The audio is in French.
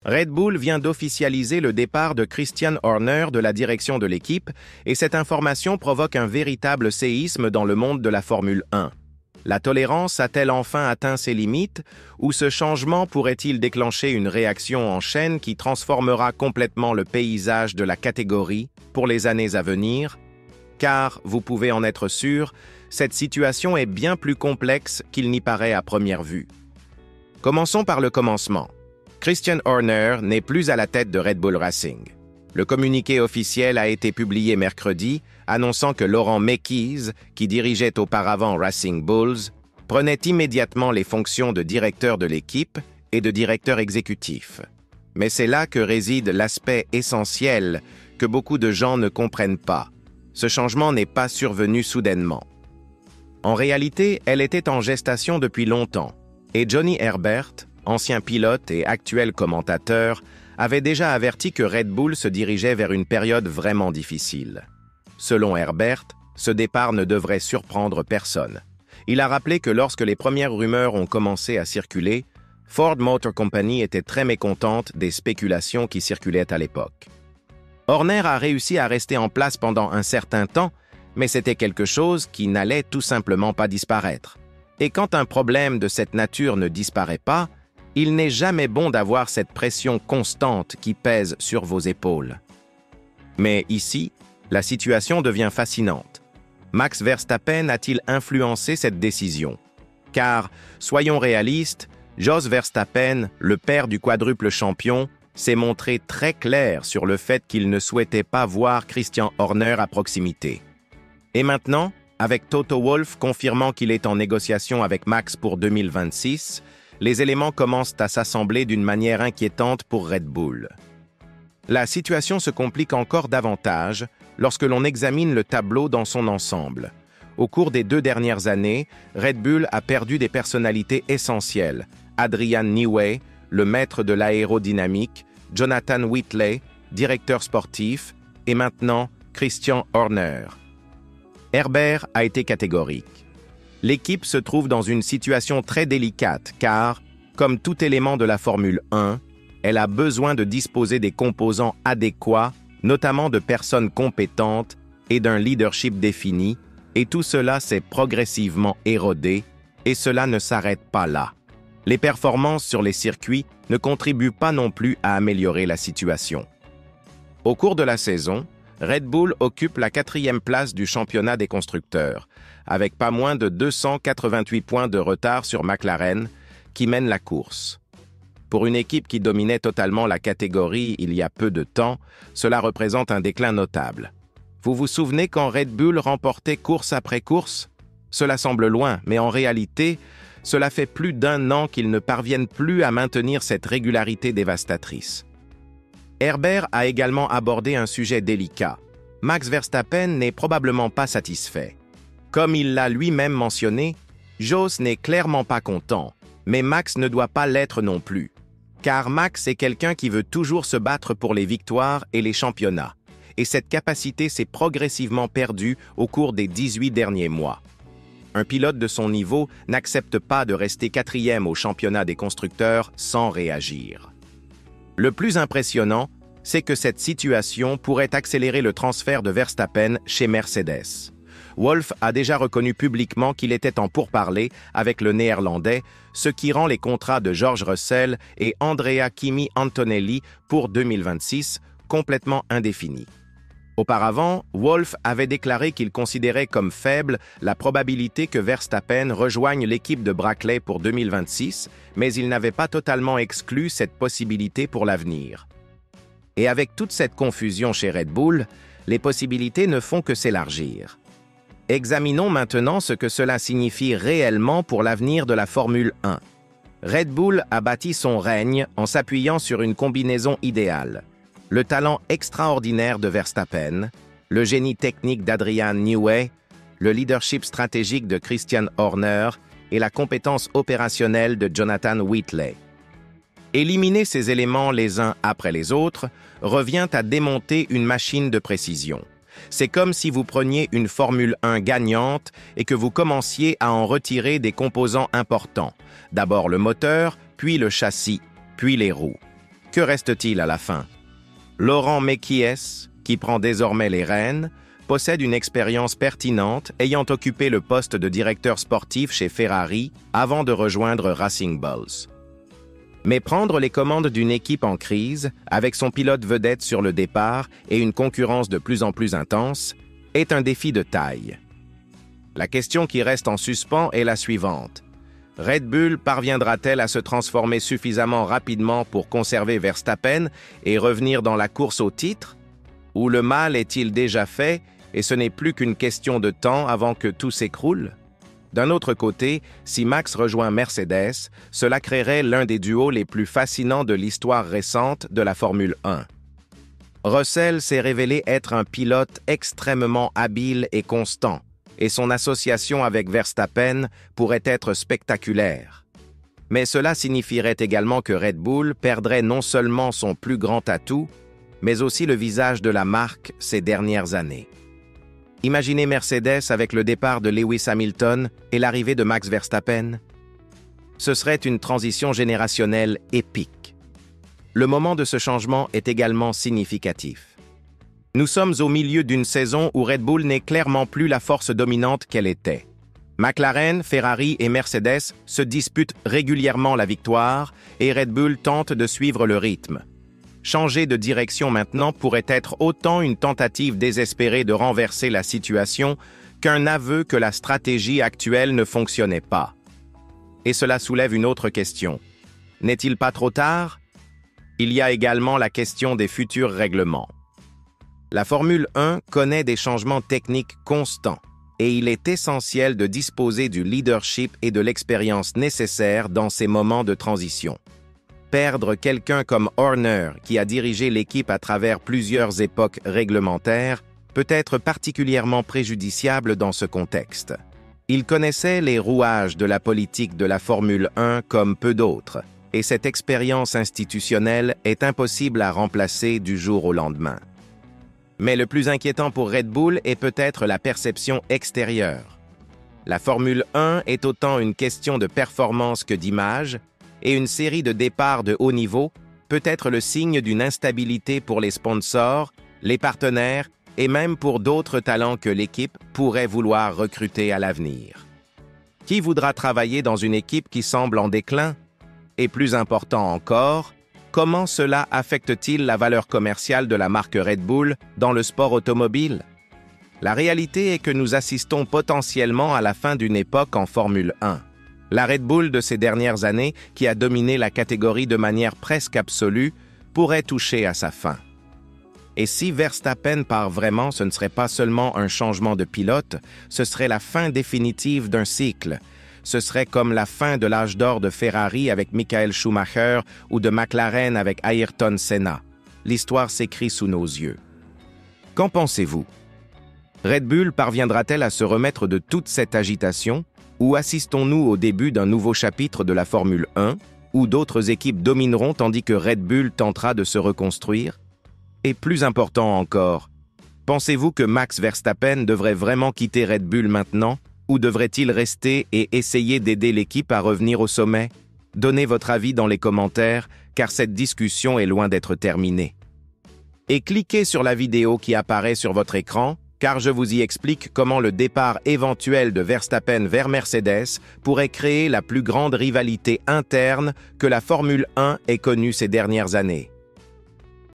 Red Bull vient d'officialiser le départ de Christian Horner de la direction de l'équipe et cette information provoque un véritable séisme dans le monde de la Formule 1. La tolérance a-t-elle enfin atteint ses limites ou ce changement pourrait-il déclencher une réaction en chaîne qui transformera complètement le paysage de la catégorie pour les années à venir? Car, vous pouvez en être sûr, cette situation est bien plus complexe qu'il n'y paraît à première vue. Commençons par le commencement. Christian Horner n'est plus à la tête de Red Bull Racing. Le communiqué officiel a été publié mercredi, annonçant que Laurent Mekies, qui dirigeait auparavant Racing Bulls, prenait immédiatement les fonctions de directeur de l'équipe et de directeur exécutif. Mais c'est là que réside l'aspect essentiel que beaucoup de gens ne comprennent pas. Ce changement n'est pas survenu soudainement. En réalité, elle était en gestation depuis longtemps, et Johnny Herbert, ancien pilote et actuel commentateur, avait déjà averti que Red Bull se dirigeait vers une période vraiment difficile. Selon Herbert, ce départ ne devrait surprendre personne. Il a rappelé que lorsque les premières rumeurs ont commencé à circuler, Ford Motor Company était très mécontente des spéculations qui circulaient à l'époque. Horner a réussi à rester en place pendant un certain temps, mais c'était quelque chose qui n'allait tout simplement pas disparaître. Et quand un problème de cette nature ne disparaît pas, il n'est jamais bon d'avoir cette pression constante qui pèse sur vos épaules. Mais ici, la situation devient fascinante. Max Verstappen a-t-il influencé cette décision? Car, soyons réalistes, Jos Verstappen, le père du quadruple champion, s'est montré très clair sur le fait qu'il ne souhaitait pas voir Christian Horner à proximité. Et maintenant, avec Toto Wolff confirmant qu'il est en négociation avec Max pour 2026, les éléments commencent à s'assembler d'une manière inquiétante pour Red Bull. La situation se complique encore davantage lorsque l'on examine le tableau dans son ensemble. Au cours des 2 dernières années, Red Bull a perdu des personnalités essentielles. Adrian Newey, le maître de l'aérodynamique, Jonathan Whitley, directeur sportif, et maintenant Christian Horner. Herbert a été catégorique. L'équipe se trouve dans une situation très délicate car, comme tout élément de la Formule 1, elle a besoin de disposer des composants adéquats, notamment de personnes compétentes et d'un leadership défini, et tout cela s'est progressivement érodé, et cela ne s'arrête pas là. Les performances sur les circuits ne contribuent pas non plus à améliorer la situation. Au cours de la saison, Red Bull occupe la 4e place du championnat des constructeurs, avec pas moins de 288 points de retard sur McLaren, qui mène la course. Pour une équipe qui dominait totalement la catégorie il y a peu de temps, cela représente un déclin notable. Vous vous souvenez quand Red Bull remportait course après course? Cela semble loin, mais en réalité, cela fait plus d'1 an qu'ils ne parviennent plus à maintenir cette régularité dévastatrice. Herbert a également abordé un sujet délicat. Max Verstappen n'est probablement pas satisfait. Comme il l'a lui-même mentionné, Jos n'est clairement pas content, mais Max ne doit pas l'être non plus. Car Max est quelqu'un qui veut toujours se battre pour les victoires et les championnats, et cette capacité s'est progressivement perdue au cours des 18 derniers mois. Un pilote de son niveau n'accepte pas de rester 4e au championnat des constructeurs sans réagir. Le plus impressionnant, c'est que cette situation pourrait accélérer le transfert de Verstappen chez Mercedes. Wolff a déjà reconnu publiquement qu'il était en pourparlers avec le Néerlandais, ce qui rend les contrats de George Russell et Andrea Kimi Antonelli pour 2026 complètement indéfinis. Auparavant, Wolff avait déclaré qu'il considérait comme faible la probabilité que Verstappen rejoigne l'équipe de Brackley pour 2026, mais il n'avait pas totalement exclu cette possibilité pour l'avenir. Et avec toute cette confusion chez Red Bull, les possibilités ne font que s'élargir. Examinons maintenant ce que cela signifie réellement pour l'avenir de la Formule 1. Red Bull a bâti son règne en s'appuyant sur une combinaison idéale. Le talent extraordinaire de Verstappen, le génie technique d'Adrian Newey, le leadership stratégique de Christian Horner et la compétence opérationnelle de Jonathan Whitley. Éliminer ces éléments les uns après les autres revient à démonter une machine de précision. C'est comme si vous preniez une Formule 1 gagnante et que vous commenciez à en retirer des composants importants. D'abord le moteur, puis le châssis, puis les roues. Que reste-t-il à la fin? Laurent Mekies, qui prend désormais les rênes, possède une expérience pertinente ayant occupé le poste de directeur sportif chez Ferrari avant de rejoindre Racing Bulls. Mais prendre les commandes d'une équipe en crise, avec son pilote vedette sur le départ et une concurrence de plus en plus intense, est un défi de taille. La question qui reste en suspens est la suivante. Red Bull parviendra-t-elle à se transformer suffisamment rapidement pour conserver Verstappen et revenir dans la course au titre? Ou le mal est-il déjà fait et ce n'est plus qu'une question de temps avant que tout s'écroule? D'un autre côté, si Max rejoint Mercedes, cela créerait l'un des duos les plus fascinants de l'histoire récente de la Formule 1. Russell s'est révélé être un pilote extrêmement habile et constant, et son association avec Verstappen pourrait être spectaculaire. Mais cela signifierait également que Red Bull perdrait non seulement son plus grand atout, mais aussi le visage de la marque ces dernières années. Imaginez Mercedes avec le départ de Lewis Hamilton et l'arrivée de Max Verstappen. Ce serait une transition générationnelle épique. Le moment de ce changement est également significatif. Nous sommes au milieu d'une saison où Red Bull n'est clairement plus la force dominante qu'elle était. McLaren, Ferrari et Mercedes se disputent régulièrement la victoire et Red Bull tente de suivre le rythme. Changer de direction maintenant pourrait être autant une tentative désespérée de renverser la situation qu'un aveu que la stratégie actuelle ne fonctionnait pas. Et cela soulève une autre question. N'est-il pas trop tard? Il y a également la question des futurs règlements. La Formule 1 connaît des changements techniques constants et il est essentiel de disposer du leadership et de l'expérience nécessaires dans ces moments de transition. Perdre quelqu'un comme Horner, qui a dirigé l'équipe à travers plusieurs époques réglementaires, peut être particulièrement préjudiciable dans ce contexte. Il connaissait les rouages de la politique de la Formule 1 comme peu d'autres, et cette expérience institutionnelle est impossible à remplacer du jour au lendemain. Mais le plus inquiétant pour Red Bull est peut-être la perception extérieure. La Formule 1 est autant une question de performance que d'image, et une série de départs de haut niveau peut être le signe d'une instabilité pour les sponsors, les partenaires et même pour d'autres talents que l'équipe pourrait vouloir recruter à l'avenir. Qui voudra travailler dans une équipe qui semble en déclin? Et plus important encore, comment cela affecte-t-il la valeur commerciale de la marque Red Bull dans le sport automobile? La réalité est que nous assistons potentiellement à la fin d'une époque en Formule 1. La Red Bull de ces dernières années, qui a dominé la catégorie de manière presque absolue, pourrait toucher à sa fin. Et si Verstappen part vraiment, ce ne serait pas seulement un changement de pilote, ce serait la fin définitive d'un cycle. Ce serait comme la fin de l'âge d'or de Ferrari avec Michael Schumacher ou de McLaren avec Ayrton Senna. L'histoire s'écrit sous nos yeux. Qu'en pensez-vous? Red Bull parviendra-t-elle à se remettre de toute cette agitation? Ou assistons-nous au début d'un nouveau chapitre de la Formule 1, où d'autres équipes domineront tandis que Red Bull tentera de se reconstruire? Et plus important encore, pensez-vous que Max Verstappen devrait vraiment quitter Red Bull maintenant, ou devrait-il rester et essayer d'aider l'équipe à revenir au sommet? Donnez votre avis dans les commentaires, car cette discussion est loin d'être terminée. Et cliquez sur la vidéo qui apparaît sur votre écran, car je vous y explique comment le départ éventuel de Verstappen vers Mercedes pourrait créer la plus grande rivalité interne que la Formule 1 ait connue ces dernières années.